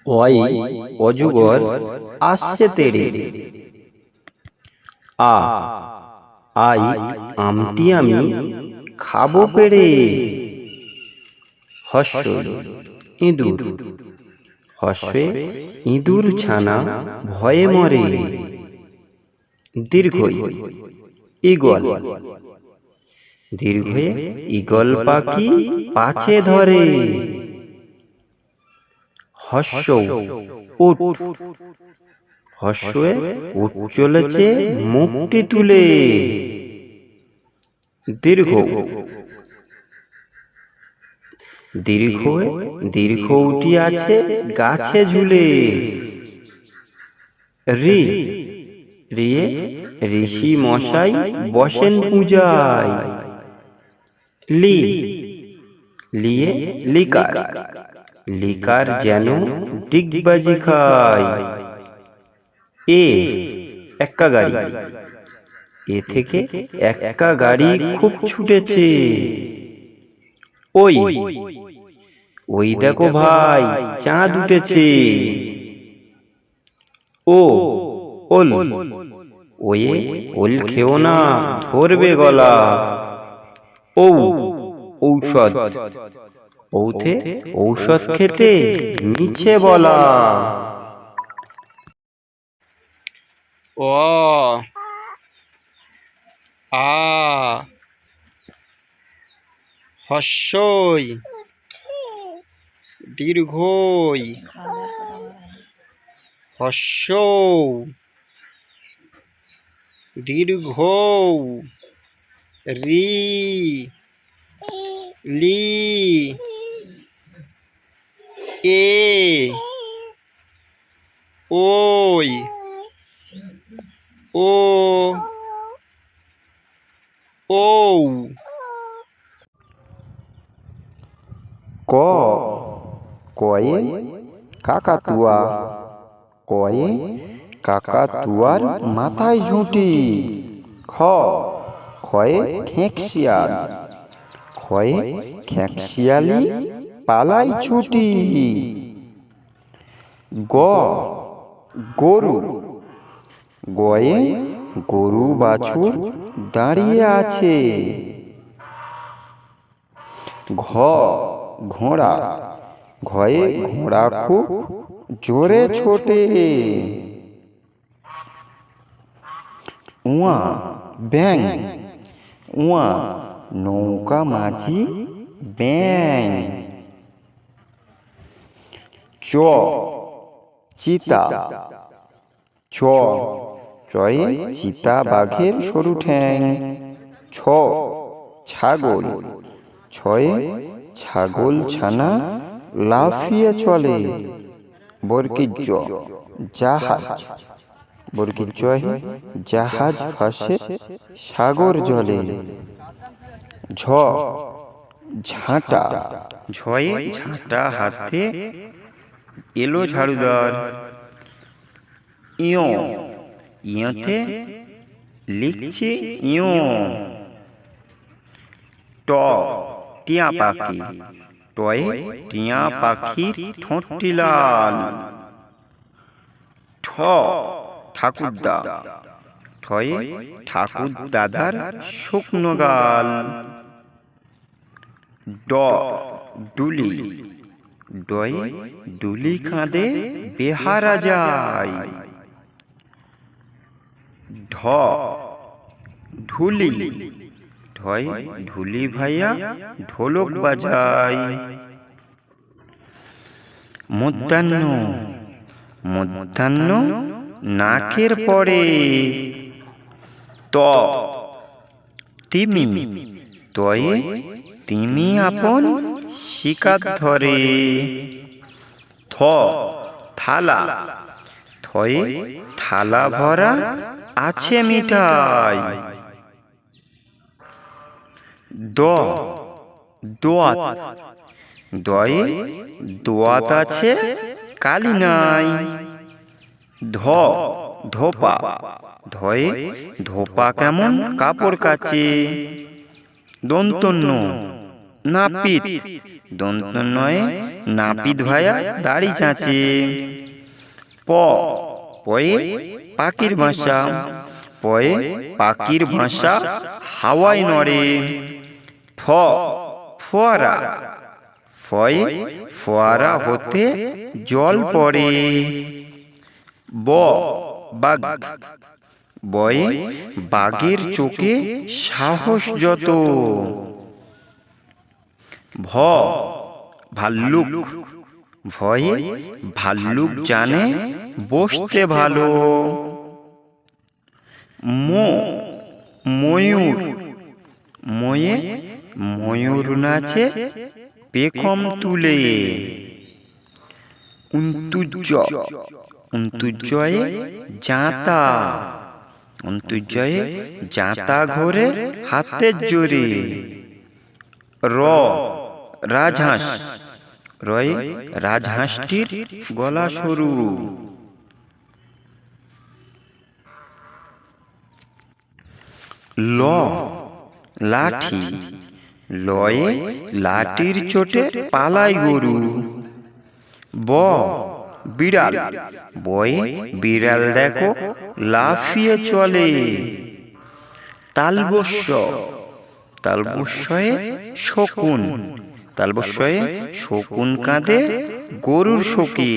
Y অজগর আসছে তেড়ে। আ আই আমটি আমি খাবো পেড়ে। হস্যই ইঁদুর, হস্যে ইঁদুর ছানা ভয়ে মরে। দীর্ঘই ঈগল, দীর্ঘয়ে ঈগল পাখি পাছে ধরে। হস্যৌ উট, হস্যে উট চলেছে মুখটি তুলে। দীর্ঘ, দীর্ঘয়ে দীর্ঘটি আছে গাছে ঝুলে। রি রিয়ে ঋষি মশাই বসেন পূজায়। লি লিয়ে লিকার, লিকার যেন ডিগবাজি খায়। এ এক্কা গাড়ি, এ থেকে এক্কা গাড়ি খুব ছুটেছে। ওই ওই দেখো ভাই চাঁদ উঠেছে। ও ওল, ওয়ে ওল খেও না ধরবে গলা। ঔ ঔষধ, ঔথে ঔষধ খেতে মিছে বলা। অ আ হস্যই দীর্ঘই হস্যৌ দীর্ঘৌ। রি লি এ ওই ও ঔ। ক কয়ে কাকাতুয়া, কয়ে কাকাতুয়ার মাথায় ঝুঁটি। খ খয়ে খেঁকশিয়াল, খয়ে খেঁকশিয়ালি পালাই ছুটি। গ গরু, গয়ে গরু বাছুর দাঁড়িয়ে আছে। ঘ ঘোড়া, ঘয়ে ঘোড়া খুব জোরে ছোটে। উয়া ব্যাং, উয়া নৌকা মাঝি ব্যাং। চ চিতা, চ চয়ে চিতা বাঘের সরু ঠ্যাং। ছ ছাগল, ছয়ে ছাগল ছানা লাফিয়ে চলে। বর্গীয জাহাজ, বর্গীয জাহাজ ভাসে সাগর জলে। ঝ ঝাঁটা, ঝয়ে ঝাঁটা হাতে এলো ঝাড়ুদার। ইয় ইয়তে লিখছে ইয়। ট টিয়া পাখি, টয়ে টিয়া পাখির ঠোঁটটি লাল। ঠ ঠাকুরদা, ঠয়ে ঠাকুর দাদার শুকনো গাল। ড ডুলি, ডয়ে ডুলি কাঁধে বেহারা যায়। ঢ ঢুলি, ঢয় ঢুলি ভাইয়া ঢোলক বাজায়। মধ্যাহ্ন, মধ্যাহ্ন নাকের পরে। ত তিমি, তয়ে তিমি আপন শিকার ধরে। থ থালা, থয়ে থালা ভরা আছে মিঠাই। দ দোয়াত, দয়ে দোয়াত আছে কালি নাই। ধ ধোপা, ধয়ে ধোপা কেমন কাপড় কাচে। দন্তন্য নাপিত, দন্ত নয়ে নাপিত ভায়া দাড়ি চাঁচে। পয়ে পাখির বাসা, পয়ে পাখির বাসা হাওয়ায় নড়ে। ফোয়ারা, ফয়ে ফোয়ারা হতে জল পড়ে। বাঘ, বয়ে বাঘের চোখে সাহস যত। ভাল্লুক, ভয়ে ভাল্লুক জানে বসতে ভালো। ময়ূর, ময়ে ময়ূর নাচে পেখম তুলে। অন্তুজয়ে জাঁতা, অন্তুজয়ে জাঁতা ঘোরে হাতের জোরে। রাজহাঁস, রয়ে রাজহাঁসটির গলা সরু। লাঠি, লয়ে লাঠির চোটে পালায় গরু। বিড়াল, বয়ে বিড়াল দেখো লাফিয়ে চলে। তালবস্য, তালবস্যয়ে শকুন, তালবস্যয়ে শকুন কাঁদে গরুর শোকে।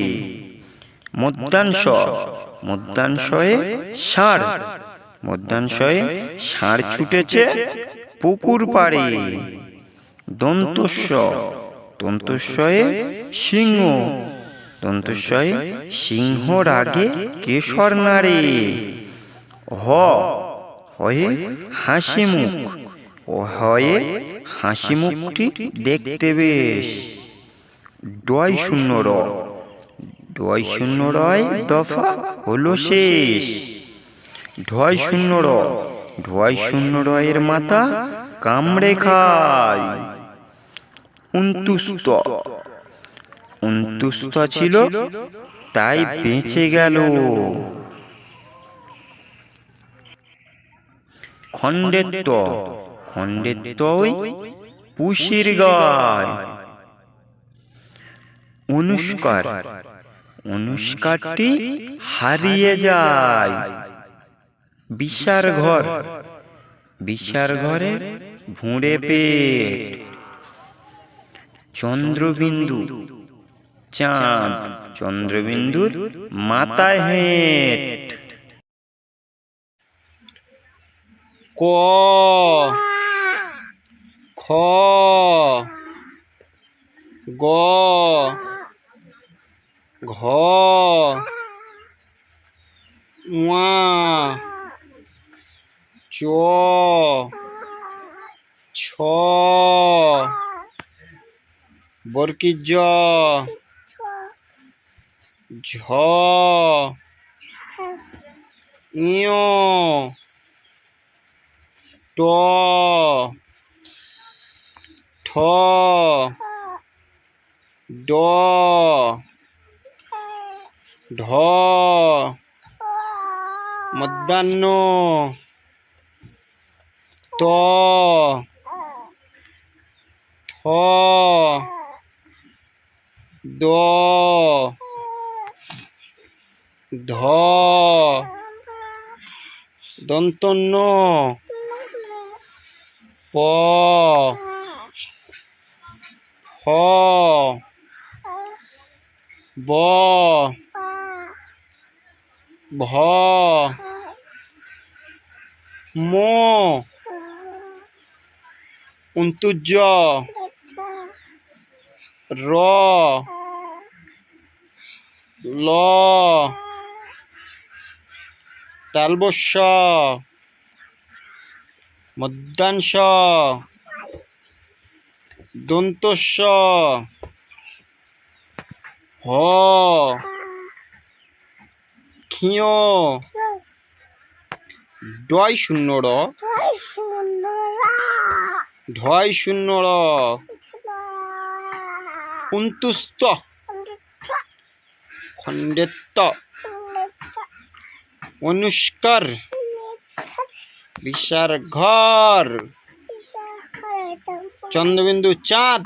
মধ্যাংশয়ে ষাঁড়, মধ্যাংশয়ে ষাঁড় ছুটেছে পুকুর পাড়ে। দন্তস্বয়ে সিংহ, দন্তস্বয়ে সিংহ রাগে কেশর নাড়ে। হয়ে হাসি মুখ, হয়ে হাসি মুখটি দেখতে বেশ। ডয় শূন্য রয় দফা হলো শেষ। ঢয় শূন্য রয়ের মাথা কামড়ে খায়। উন্তুস্ত ছিল তাই বেঁচে গেল। খণ্ডেত্ব ওই পুষির গায়। অনুষ্কারটি হারিয়ে যায়। বিষার ঘরে ভুঁড়ে পেট। চন্দ্রবিন্দু, চাঁদ, চন্দ্রবিন্দুর মাথায় হেঁট। ক, খ, গ, ঘ, ঙ, চ, ছ, বর্গীয় জ, ঝ, ঞ, ট, ঠ, ড, ঢ, মধ্যাহ্ন, ত, থ, দ, ধ, দন্তন্য, প, ফ, ব, ভ, ম, অন্তুজ, র, ল, তালবস্য, মধ্যাংশ, দন্তস্য, হ, ক্ষিয়, ডয় শূন্য র, ঢয় শূন্য র, অন্তুস্ত, খণ্ডেত্ব, অনুষ্কার, বিষার ঘর। চন্দ্রবিন্দু চাঁদ